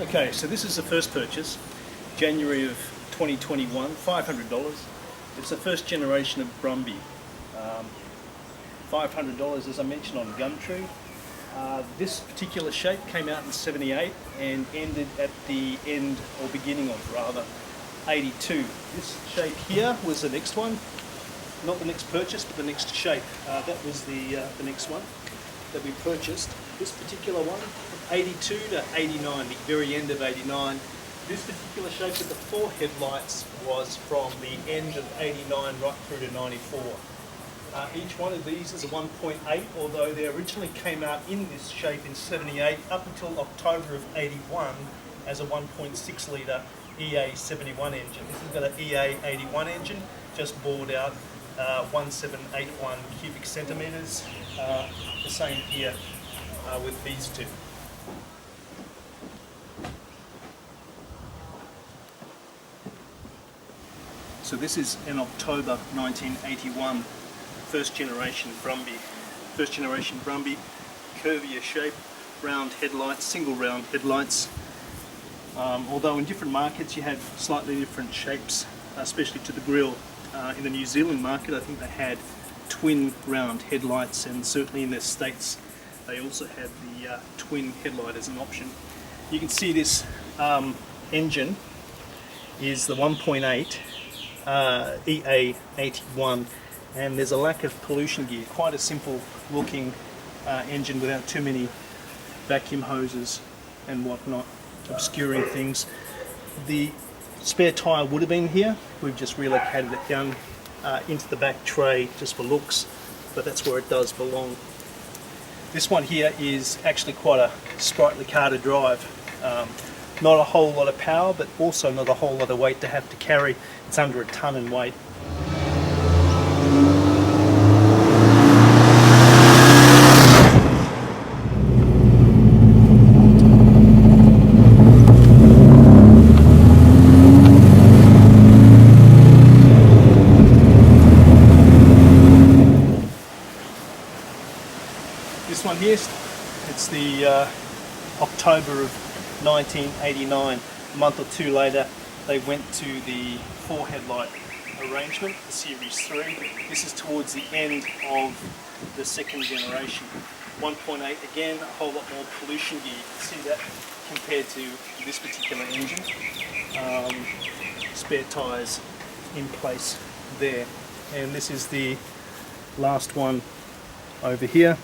Okay, so this is the first purchase, January of 2021, $500. It's the first generation of Brumby. $500 as I mentioned on Gumtree. This particular shape came out in 78 and ended at the end, or beginning of rather, 82. This shape here was the next one, not the next purchase but the next shape. That was the next one that we purchased. This particular one, 82 to 89, the very end of 89. This particular shape with the four headlights was from the end of 89 right through to 94. Each one of these is a 1.8, although they originally came out in this shape in 78 up until October of 81 as a 1.6 litre EA71 engine. This has got an EA81 engine, just bored out 1781 cubic centimetres. The same here with these two. So this is an October 1981 first generation Brumby. First generation Brumby, curvier shape, round headlights, single round headlights. Although in different markets you had slightly different shapes, especially to the grille. In the New Zealand market I think they had twin round headlights, and certainly in the States they also had the twin headlight as an option. You can see this engine is the 1.8 EA81, and there's a lack of pollution gear. Quite a simple looking engine without too many vacuum hoses and whatnot obscuring things. The spare tyre would have been here. We've just relocated it down into the back tray just for looks, but that's where it does belong. This one here is actually quite a sprightly car to drive. Not a whole lot of power, but also not a whole lot of weight to have to carry. It's under a ton in weight. This one here, it's the October of 1989. A month or two later they went to the four headlight arrangement, the Series 3. This is towards the end of the second generation. 1.8, again, a whole lot more pollution gear. You can see that compared to this particular engine. Spare tyres in place there. And this is the last one over here.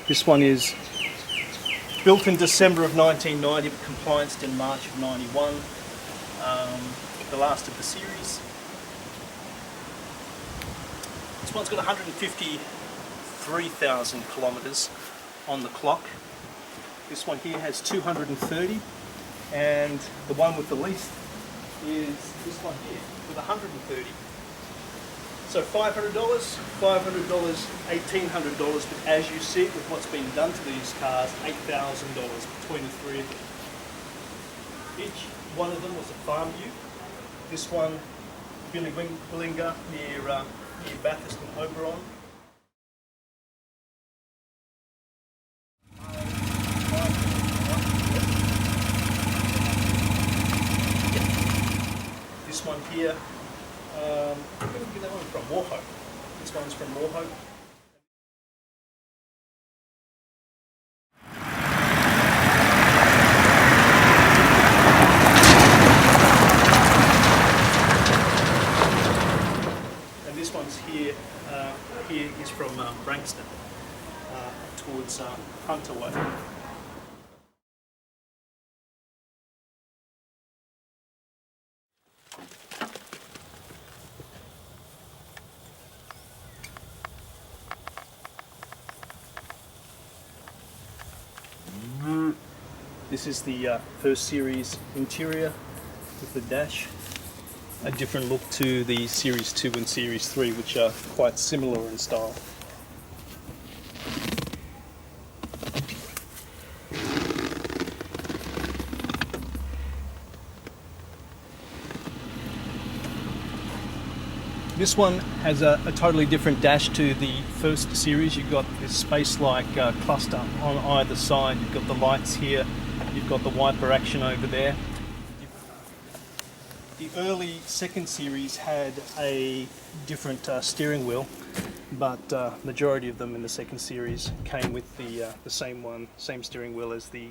This one is built in December of 1990 but complianced in March of 91. The last of the series. This one's got 153,000 kilometres on the clock. This one here has 230, and the one with the least is this one here with 130. So $500, $1,800, but as you see with what's been done to these cars, $8,000 between the three of them. Each one of them was a farm ute. This one, Billy Willinger near Bathurst and Oberon. This one here, where did we get that one from? Warhope. This one's from Warhope. And this one's here is from Branxton, towards Hunter Way. This is the first series interior with the dash. A different look to the Series 2 and Series 3, which are quite similar in style. This one has a totally different dash to the first series. You've got this space-like cluster on either side. You've got the lights here You've got the wiper action over there. The early second series had a different steering wheel, but majority of them in the second series came with the same steering wheel as the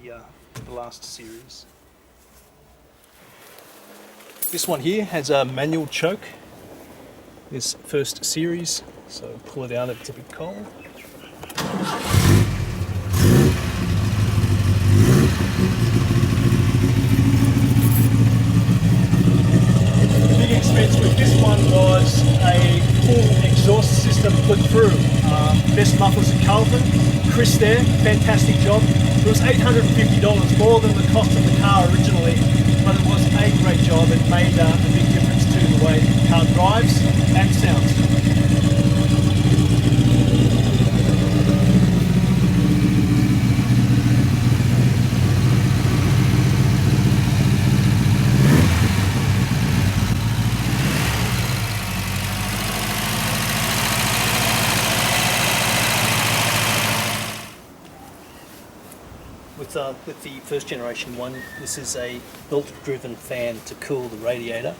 last series. This one here has a manual choke. This first series, so pull it out if it's a bit cold. Big expense with this one was a full exhaust system put through. Best mufflers at Carlton. Chris there, fantastic job. It was $850, more than the cost of the car originally, but it was a great job. It made a big difference to the way the car drives and sounds. With the first generation one, this is a belt-driven fan to cool the radiator,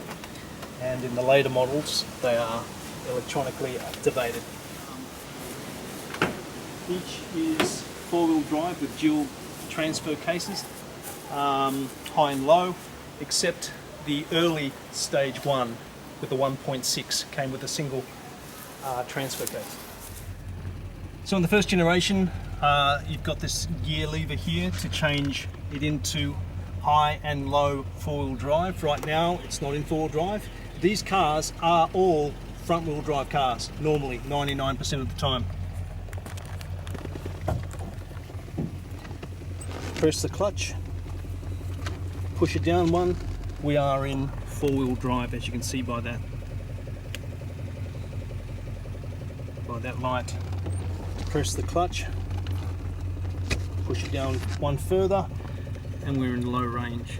and in the later models they are electronically activated. Each is four-wheel drive with dual transfer cases, high and low, except the early stage one with the 1.6 came with a single transfer case. So in the first generation, you've got this gear lever here to change it into high and low four-wheel drive. Right now it's not in four-wheel drive. These cars are all front-wheel drive cars, normally 99% of the time. Press the clutch, push it down one, we are in four-wheel drive, as you can see by that light. Press the clutch, push it down one further, and we're in low range.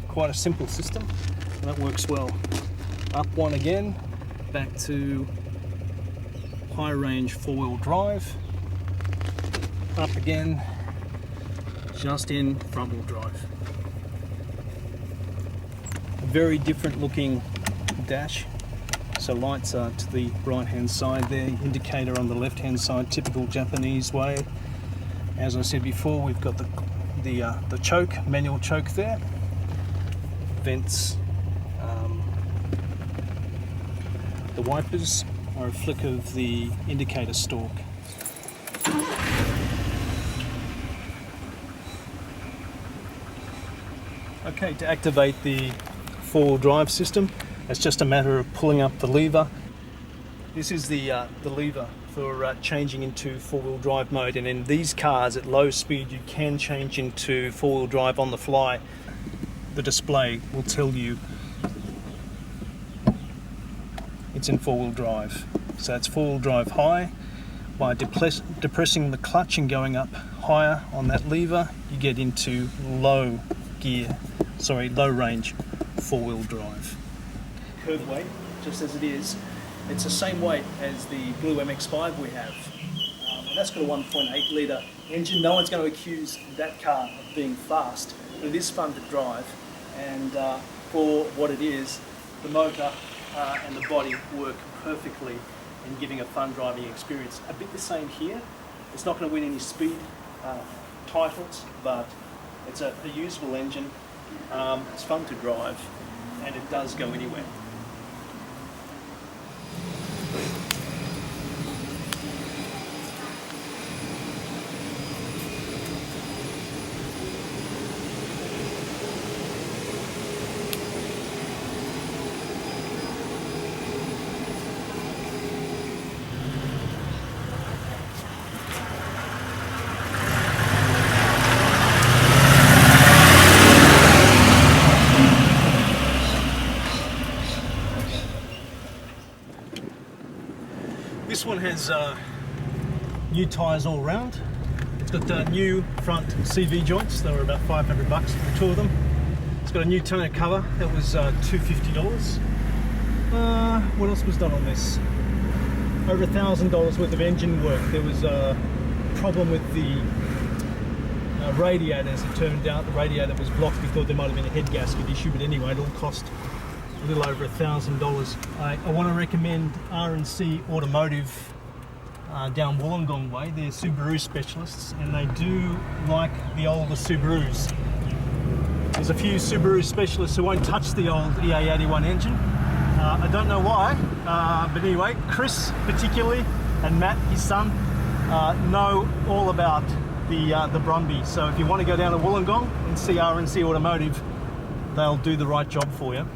Quite a simple system, and that works well. Up one again, back to high range four-wheel drive. Up again, just in front-wheel drive. Very different looking dash. So lights are to the right hand side there, indicator on the left hand side, typical Japanese way. As I said before, we've got the choke, manual choke there, vents, the wipers are a flick of the indicator stalk. Okay, to activate the four-wheel drive system, it's just a matter of pulling up the lever. This is the lever for changing into four-wheel drive mode, and in these cars at low speed you can change into four-wheel drive on the fly. The display will tell you it's in four-wheel drive. So it's four-wheel drive high. By depressing the clutch and going up higher on that lever, you get into low range four-wheel drive. Curve weight, just as it is, it's the same weight as the blue MX-5 we have. And that's got a 1.8 litre engine. No one's going to accuse that car of being fast, but it is fun to drive. And for what it is, the motor and the body work perfectly in giving a fun driving experience. A bit the same here. It's not going to win any speed titles, but it's a usable engine. It's fun to drive, and it does go anywhere. This one has new tyres all round. It's got new front CV joints. They were about $500 for the two of them. It's got a new tonneau cover. That was $250. What else was done on this? Over $1,000 worth of engine work. There was a problem with the radiator, as it turned out. The radiator was blocked. We thought there might have been a head gasket issue, but anyway, it all cost a little over $1,000. I want to recommend R C Automotive down Wollongong way. They're Subaru specialists, and they do like the older Subarus. There's a few Subaru specialists who won't touch the old EA81 engine. I don't know why, but anyway, Chris particularly, and Matt, his son, know all about the Brumby. So if you want to go down to Wollongong and see R C Automotive, they'll do the right job for you.